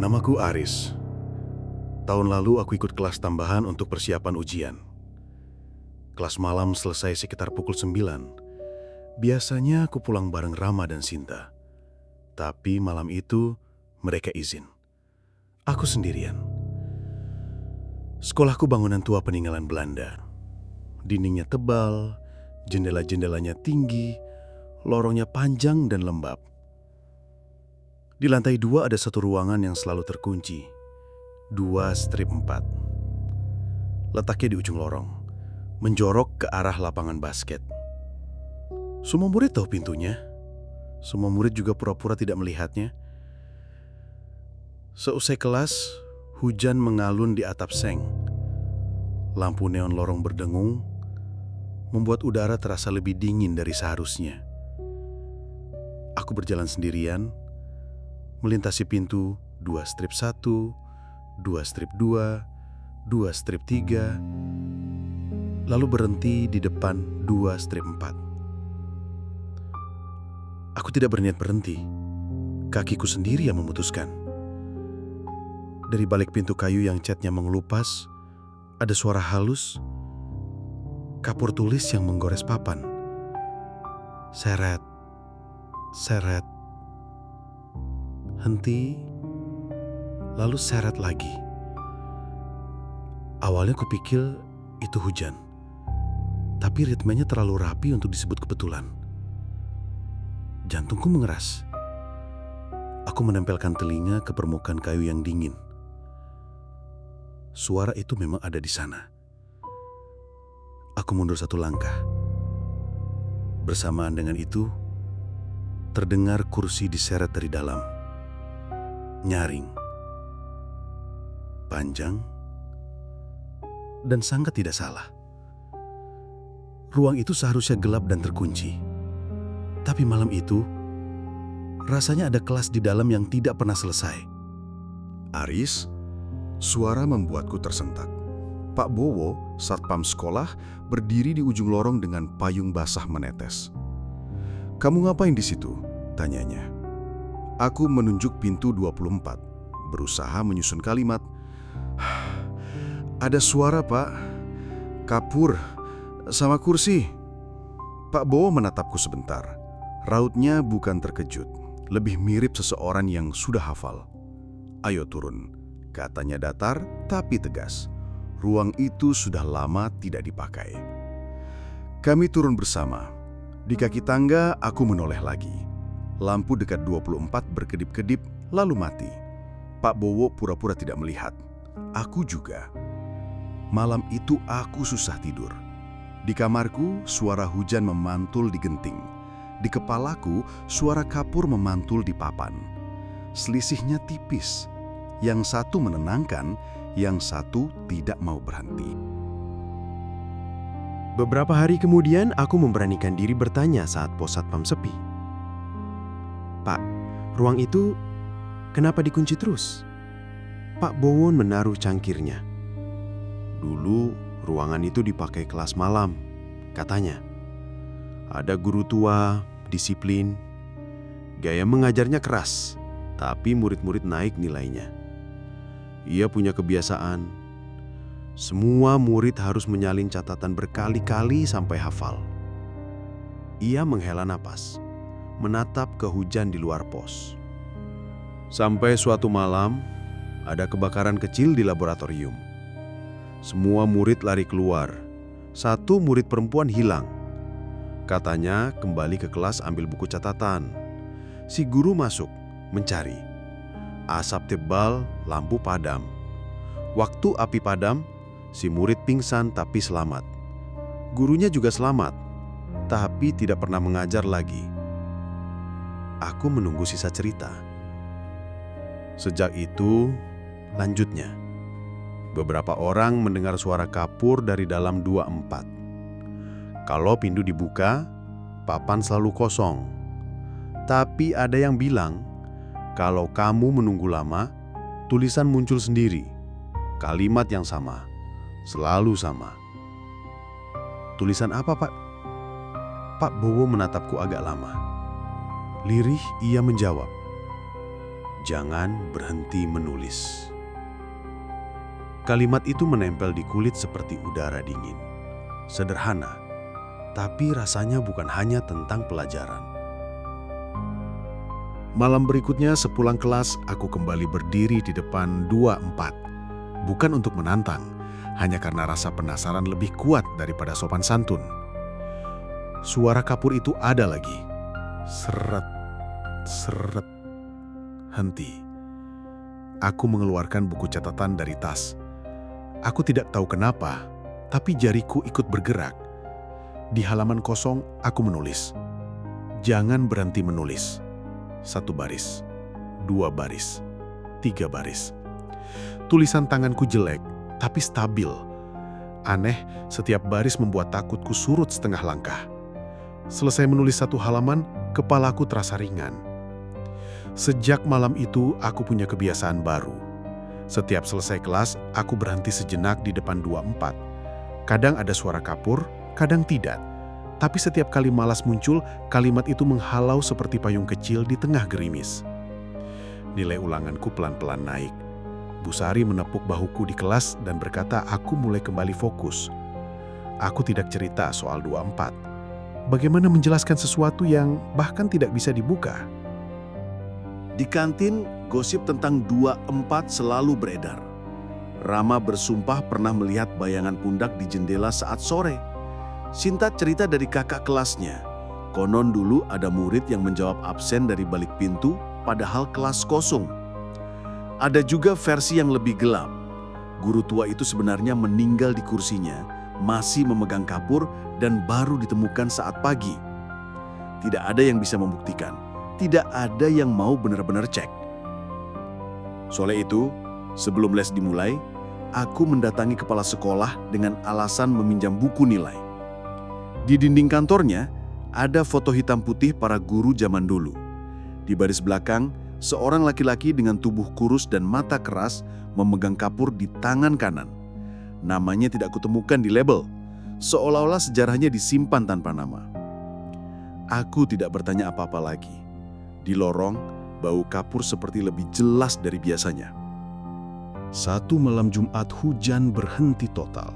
Namaku Aris. Tahun lalu aku ikut kelas tambahan untuk persiapan ujian. Kelas malam selesai sekitar pukul 9. Biasanya aku pulang bareng Rama dan Sinta. Tapi malam itu mereka izin. Aku sendirian. Sekolahku bangunan tua peninggalan Belanda. Dindingnya tebal, jendela-jendelanya tinggi, lorongnya panjang dan lembab. Di lantai 2 ada satu ruangan yang selalu terkunci. 2 strip 4. Letaknya di ujung lorong, menjorok ke arah lapangan basket. Semua murid tahu pintunya. Semua murid juga pura-pura tidak melihatnya. Seusai kelas, hujan mengalun di atap seng. Lampu neon lorong berdengung, membuat udara terasa lebih dingin dari seharusnya. Aku berjalan sendirian, melintasi pintu 2 strip 1, 2 strip 2, 2 strip 3, lalu berhenti di depan 2 strip 4. Aku tidak berniat berhenti. Kakiku sendiri yang memutuskan. Dari balik pintu kayu yang catnya mengelupas, ada suara halus, kapur tulis yang menggores papan. Seret, seret, henti, lalu seret lagi. Awalnya kupikir itu hujan, tapi ritmenya terlalu rapi untuk disebut kebetulan. Jantungku mengeras. Aku menempelkan telinga ke permukaan kayu yang dingin. Suara itu memang ada di sana. Aku mundur 1 langkah. Bersamaan dengan itu, terdengar kursi diseret dari dalam. Nyaring, panjang, dan sangat tidak salah. Ruang itu seharusnya gelap dan terkunci. Tapi malam itu, rasanya ada kelas di dalam yang tidak pernah selesai. Aris, suara membuatku tersentak. Pak Bowo, satpam sekolah, berdiri di ujung lorong dengan payung basah menetes. "Kamu ngapain di situ?" tanyanya. Aku menunjuk pintu 24, berusaha menyusun kalimat. "Ada suara, Pak. Kapur sama kursi." Pak Bowo menatapku sebentar. Rautnya bukan terkejut, lebih mirip seseorang yang sudah hafal. "Ayo turun," katanya datar tapi tegas. Ruang itu sudah lama tidak dipakai. Kami turun bersama. Di kaki tangga aku menoleh lagi. Lampu dekat 24 berkedip-kedip lalu mati. Pak Bowo pura-pura tidak melihat. Aku juga. Malam itu aku susah tidur. Di kamarku suara hujan memantul di genting. Di kepalaku suara kapur memantul di papan. Selisihnya tipis. Yang satu menenangkan, yang satu tidak mau berhenti. Beberapa hari kemudian aku memberanikan diri bertanya saat pos satpam sepi. "Pak, ruang itu kenapa dikunci terus?" Pak Bowon menaruh cangkirnya. "Dulu ruangan itu dipakai kelas malam," katanya. "Ada guru tua, disiplin. Gaya mengajarnya keras, tapi murid-murid naik nilainya. Ia punya kebiasaan. Semua murid harus menyalin catatan berkali-kali sampai hafal." Ia menghela napas, menatap ke hujan di luar pos. Sampai suatu malam, ada kebakaran kecil di laboratorium. Semua murid lari keluar. Satu murid perempuan hilang. Katanya kembali ke kelas ambil buku catatan. Si guru masuk, mencari. Asap tebal, lampu padam. Waktu api padam, si murid pingsan tapi selamat. Gurunya juga selamat, tapi tidak pernah mengajar lagi. Aku menunggu sisa cerita. Sejak itu, lanjutnya. Beberapa orang mendengar suara kapur dari dalam 24. Kalau pintu dibuka, papan selalu kosong. Tapi ada yang bilang, kalau kamu menunggu lama, tulisan muncul sendiri. Kalimat yang sama, selalu sama. "Tulisan apa, Pak?" Pak Bowo menatapku agak lama. Lirih ia menjawab, Jangan berhenti menulis. Kalimat itu menempel di kulit seperti udara dingin. Sederhana, tapi rasanya bukan hanya tentang pelajaran. Malam berikutnya sepulang kelas, aku kembali berdiri di depan 24. Bukan untuk menantang, hanya karena rasa penasaran lebih kuat daripada sopan santun. Suara kapur itu ada lagi. Seret, seret, henti. Aku mengeluarkan buku catatan dari tas. Aku tidak tahu kenapa, tapi jariku ikut bergerak. Di halaman kosong, aku menulis. Jangan berhenti menulis. 1 baris, 2 baris, 3 baris. Tulisan tanganku jelek, tapi stabil. Aneh, setiap baris membuat takutku surut setengah langkah. Selesai menulis 1 halaman, kepalaku terasa ringan. Sejak malam itu, aku punya kebiasaan baru. Setiap selesai kelas, aku berhenti sejenak di depan 24. Kadang ada suara kapur, kadang tidak. Tapi setiap kali malas muncul, kalimat itu menghalau seperti payung kecil di tengah gerimis. Nilai ulanganku pelan-pelan naik. Bu Sari menepuk bahuku di kelas dan berkata aku mulai kembali fokus. Aku tidak cerita soal 24. Bagaimana menjelaskan sesuatu yang bahkan tidak bisa dibuka? Di kantin, gosip tentang 24 selalu beredar. Rama bersumpah pernah melihat bayangan pundak di jendela saat sore. Sinta cerita dari kakak kelasnya. Konon dulu ada murid yang menjawab absen dari balik pintu, padahal kelas kosong. Ada juga versi yang lebih gelap. Guru tua itu sebenarnya meninggal di kursinya, masih memegang kapur dan baru ditemukan saat pagi. Tidak ada yang bisa membuktikan. Tidak ada yang mau benar-benar cek. Soalnya itu, sebelum les dimulai, aku mendatangi kepala sekolah dengan alasan meminjam buku nilai. Di dinding kantornya, ada foto hitam putih para guru zaman dulu. Di baris belakang, seorang laki-laki dengan tubuh kurus dan mata keras memegang kapur di tangan kanan. Namanya tidak kutemukan di label, seolah-olah sejarahnya disimpan tanpa nama. Aku tidak bertanya apa-apa lagi. Di lorong, bau kapur seperti lebih jelas dari biasanya. Satu malam Jumat hujan berhenti total.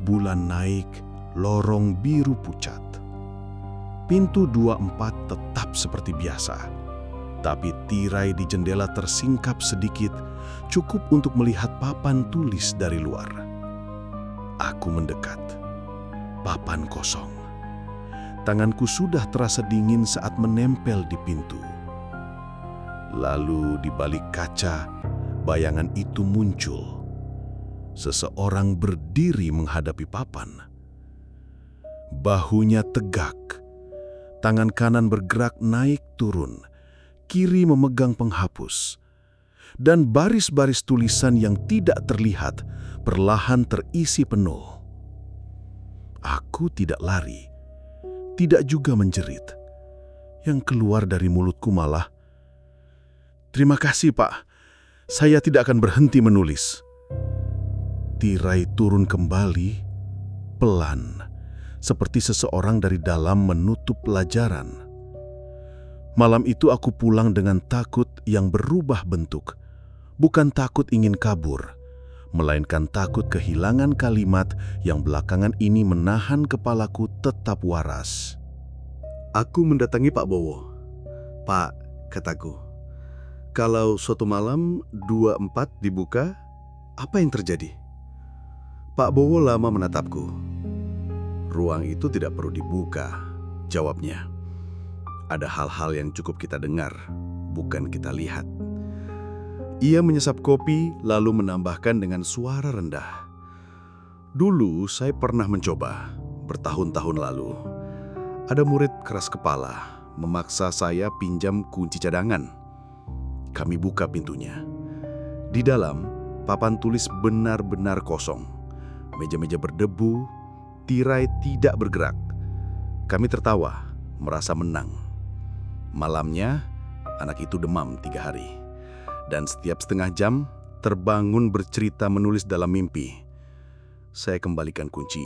Bulan naik, lorong biru pucat. Pintu 24 tetap seperti biasa. Tapi tirai di jendela tersingkap sedikit, cukup untuk melihat papan tulis dari luar. Aku mendekat. Papan kosong. Tanganku sudah terasa dingin saat menempel di pintu. Lalu di balik kaca, bayangan itu muncul. Seseorang berdiri menghadapi papan. Bahunya tegak. Tangan kanan bergerak naik turun. Kiri memegang penghapus. Dan baris-baris tulisan yang tidak terlihat perlahan terisi penuh. Aku tidak lari. Tidak juga menjerit. Yang keluar dari mulutku malah, "Terima kasih, Pak. Saya tidak akan berhenti menulis." Tirai turun kembali, pelan, seperti seseorang dari dalam menutup pelajaran. Malam itu aku pulang dengan takut yang berubah bentuk. Bukan takut ingin kabur, melainkan takut kehilangan kalimat yang belakangan ini menahan kepalaku tetap waras. Aku mendatangi Pak Bowo. "Pak," kataku, "kalau suatu malam 24 dibuka, apa yang terjadi?" Pak Bowo lama menatapku. "Ruang itu tidak perlu dibuka," jawabnya. "Ada hal-hal yang cukup kita dengar, bukan kita lihat." Ia menyesap kopi lalu menambahkan dengan suara rendah. "Dulu saya pernah mencoba, bertahun-tahun lalu. Ada murid keras kepala, memaksa saya pinjam kunci cadangan. Kami buka pintunya. Di dalam, papan tulis benar-benar kosong. Meja-meja berdebu, tirai tidak bergerak. Kami tertawa, merasa menang. Malamnya, anak itu demam 3 hari. Dan setiap setengah jam, terbangun bercerita menulis dalam mimpi. Saya kembalikan kunci.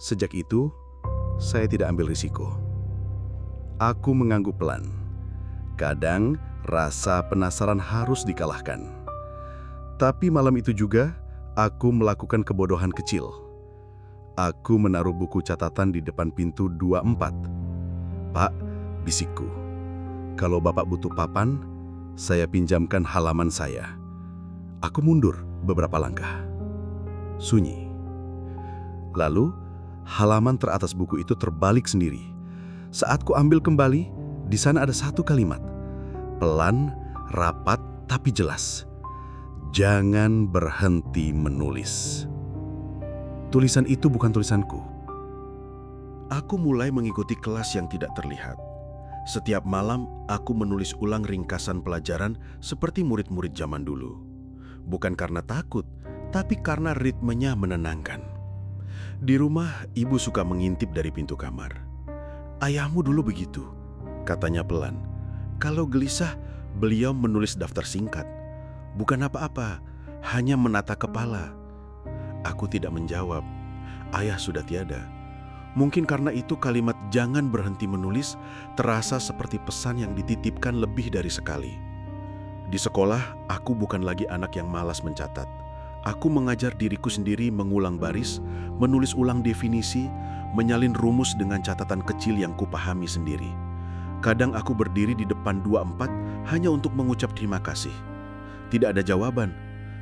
Sejak itu, saya tidak ambil risiko. Aku mengangguk pelan. Kadang rasa penasaran harus dikalahkan. Tapi malam itu juga, aku melakukan kebodohan kecil. Aku menaruh buku catatan di depan pintu 24. "Pak," bisikku, "kalau Bapak butuh papan, saya pinjamkan halaman saya." Aku mundur beberapa langkah. Sunyi. Lalu, halaman teratas buku itu terbalik sendiri. Saat ku ambil kembali, di sana ada satu kalimat. Pelan, rapat, tapi jelas. "Jangan berhenti menulis." Tulisan itu bukan tulisanku. Aku mulai mengikuti kelas yang tidak terlihat. Setiap malam, aku menulis ulang ringkasan pelajaran seperti murid-murid zaman dulu. Bukan karena takut, tapi karena ritmenya menenangkan. Di rumah, ibu suka mengintip dari pintu kamar. "Ayahmu dulu begitu," katanya pelan. Kalau gelisah, beliau menulis daftar singkat. Bukan apa-apa, hanya menata kepala. Aku tidak menjawab. Ayah sudah tiada. Mungkin karena itu kalimat "jangan berhenti menulis" terasa seperti pesan yang dititipkan lebih dari sekali. Di sekolah, aku bukan lagi anak yang malas mencatat. Aku mengajar diriku sendiri mengulang baris, menulis ulang definisi, menyalin rumus dengan catatan kecil yang kupahami sendiri. Kadang aku berdiri di depan 24 hanya untuk mengucap terima kasih. Tidak ada jawaban,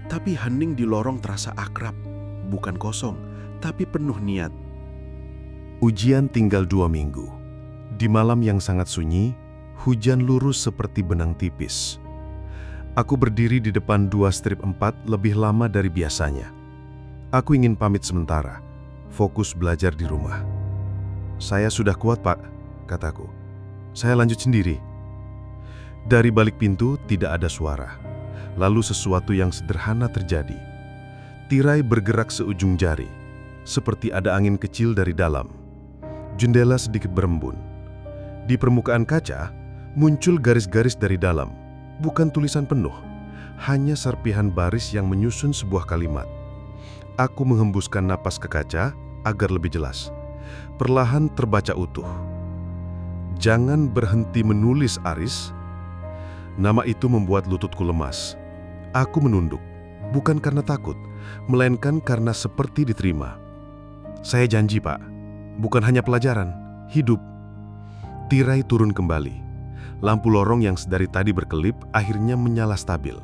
tapi hening di lorong terasa akrab. Bukan kosong, tapi penuh niat. Ujian tinggal 2 minggu. Di malam yang sangat sunyi, hujan lurus seperti benang tipis. Aku berdiri di depan 2 strip 4 lebih lama dari biasanya. Aku ingin pamit sementara, fokus belajar di rumah. "Saya sudah kuat, Pak," kataku. "Saya lanjut sendiri." Dari balik pintu tidak ada suara. Lalu sesuatu yang sederhana terjadi. Tirai bergerak seujung jari, seperti ada angin kecil dari dalam. Jendela sedikit berembun. Di permukaan kaca, muncul garis-garis dari dalam. Bukan tulisan penuh, hanya serpihan baris yang menyusun sebuah kalimat. Aku menghembuskan napas ke kaca agar lebih jelas. Perlahan terbaca utuh. "Jangan berhenti menulis, Aris." Nama itu membuat lututku lemas. Aku menunduk, bukan karena takut, melainkan karena seperti diterima. "Saya janji, Pak. Bukan hanya pelajaran, hidup." Tirai turun kembali. Lampu lorong yang sedari tadi berkelip akhirnya menyala stabil.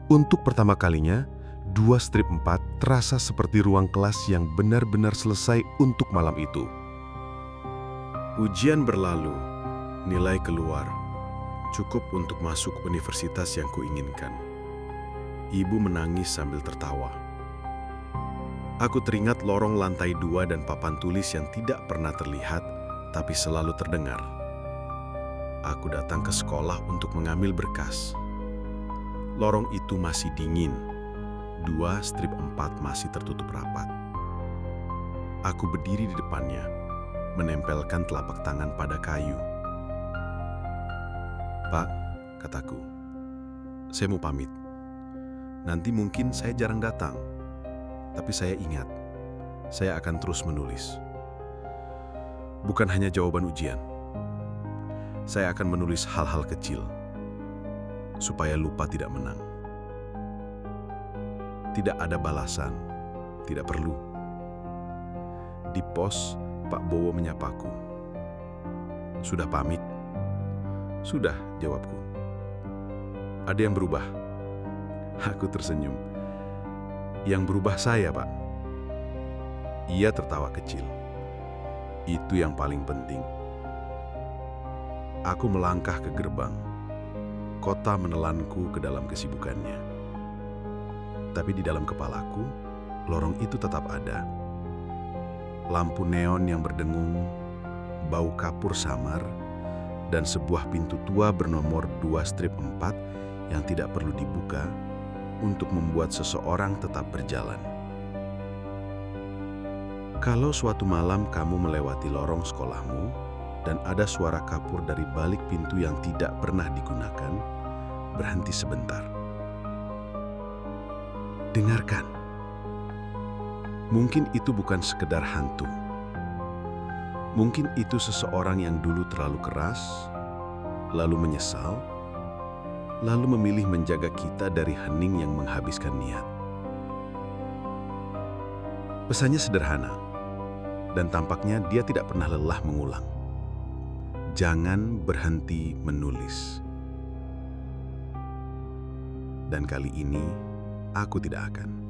Untuk pertama kalinya, 2 strip 4 terasa seperti ruang kelas yang benar-benar selesai untuk malam itu. Ujian berlalu, nilai keluar. Cukup untuk masuk universitas yang kuinginkan. Ibu menangis sambil tertawa. Aku teringat lorong lantai 2 dan papan tulis yang tidak pernah terlihat, tapi selalu terdengar. Aku datang ke sekolah untuk mengambil berkas. Lorong itu masih dingin. 2 strip 4 masih tertutup rapat. Aku berdiri di depannya, menempelkan telapak tangan pada kayu. "Pak," kataku, "saya mau pamit. Nanti mungkin saya jarang datang, tapi saya ingat, saya akan terus menulis. Bukan hanya jawaban ujian. Saya akan menulis hal-hal kecil, supaya lupa tidak menang. Tidak ada balasan, tidak perlu." Di pos, Pak Bowo menyapaku. "Sudah pamit?" "Sudah," jawabku. "Ada yang berubah?" Aku tersenyum. "Yang berubah saya, Pak." Ia tertawa kecil. "Itu yang paling penting." Aku melangkah ke gerbang. Kota menelanku ke dalam kesibukannya. Tapi di dalam kepalaku, lorong itu tetap ada. Lampu neon yang berdengung, bau kapur samar, dan sebuah pintu tua bernomor 2 strip 4 yang tidak perlu dibuka untuk membuat seseorang tetap berjalan. Kalau suatu malam kamu melewati lorong sekolahmu dan ada suara kapur dari balik pintu yang tidak pernah digunakan, berhenti sebentar. Dengarkan. Mungkin itu bukan sekedar hantu. Mungkin itu seseorang yang dulu terlalu keras, lalu menyesal, lalu memilih menjaga kita dari hening yang menghabiskan niat. Pesannya sederhana, dan tampaknya dia tidak pernah lelah mengulang. Jangan berhenti menulis. Dan kali ini, aku tidak akan.